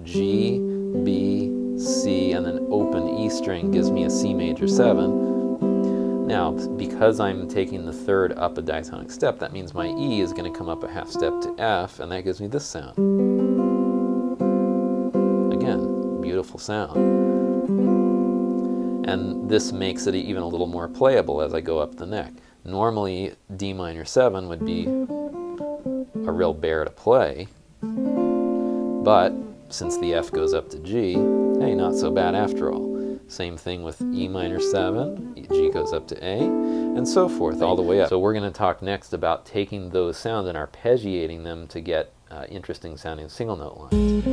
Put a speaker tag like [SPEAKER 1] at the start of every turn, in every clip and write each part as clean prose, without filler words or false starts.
[SPEAKER 1] G, B, C, and then open E string gives me a C major 7. Now, because I'm taking the third up a diatonic step, that means my E is going to come up a half step to F, and that gives me this sound. Again, beautiful sound. And this makes it even a little more playable as I go up the neck. Normally, D minor 7 would be a real bear to play, but since the F goes up to G, hey, not so bad after all. Same thing with E minor 7, G goes up to A, and so forth, all the way up. So we're going to talk next about taking those sounds and arpeggiating them to get interesting sounding single note lines.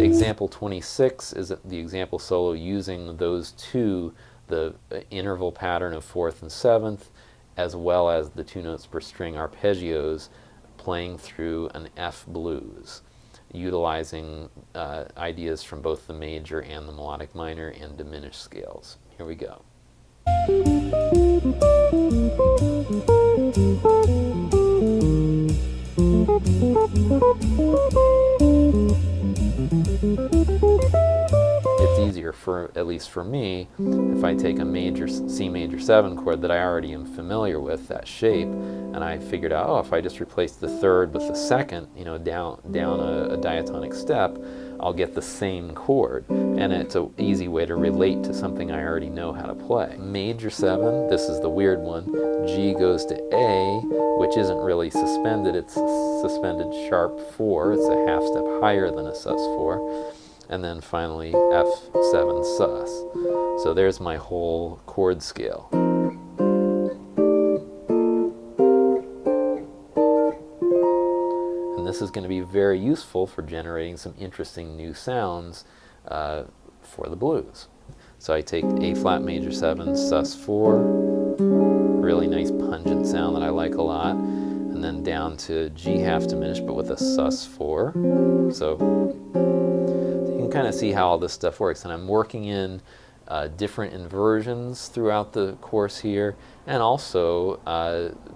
[SPEAKER 1] Example 26 is the example solo using those two, the interval pattern of 4th and 7th, as well as the 2 notes per string arpeggios playing through an F blues, utilizing ideas from both the major and the melodic minor and diminished scales. Here we go. It's easier, for at least for me, if I take a major C major 7 chord that I already am familiar with, that shape, and I figured out, oh, if I just replace the third with the second, you know, down a diatonic step, I'll get the same chord, and it's an easy way to relate to something I already know how to play. Major 7, this is the weird one, G goes to A, which isn't really suspended, it's suspended sharp 4, it's a half step higher than a sus4, and then finally F7 sus. So there's my whole chord scale. And this is going to be very useful for generating some interesting new sounds for the blues. So I take A flat major 7, sus4, really nice pungent sound that I like a lot, and then down to G half diminished but with a sus4. So you can kind of see how all this stuff works, and I'm working in different inversions throughout the course here, and also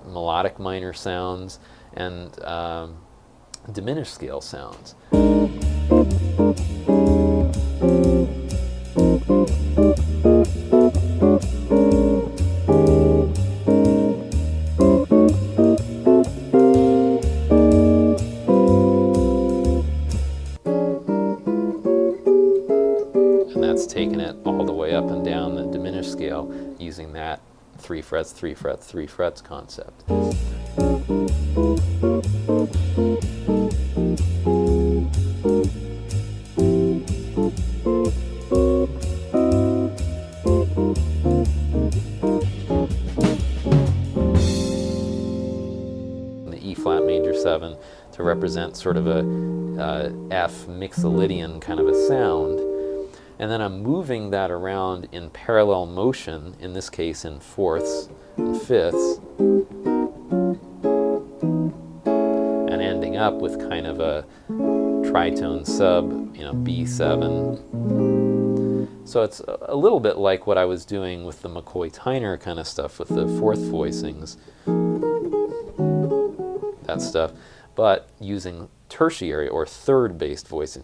[SPEAKER 1] melodic minor sounds and diminished scale sounds. Taking it all the way up and down the diminished scale using that 3 frets, 3 frets, 3 frets concept. The E flat major 7 to represent sort of a F mixolydian kind of a sound. And then I'm moving that around in parallel motion, in this case in 4ths and 5ths, and ending up with kind of a tritone sub, you know, B7. So it's a little bit like what I was doing with the McCoy-Tyner kind of stuff with the 4th voicings, that stuff, but using tertiary or third-based voicing.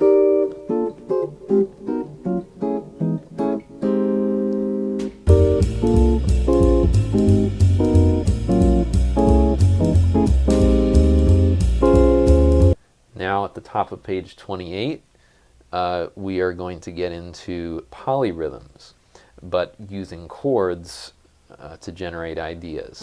[SPEAKER 1] the top of page 28, we are going to get into polyrhythms, but using chords to generate ideas.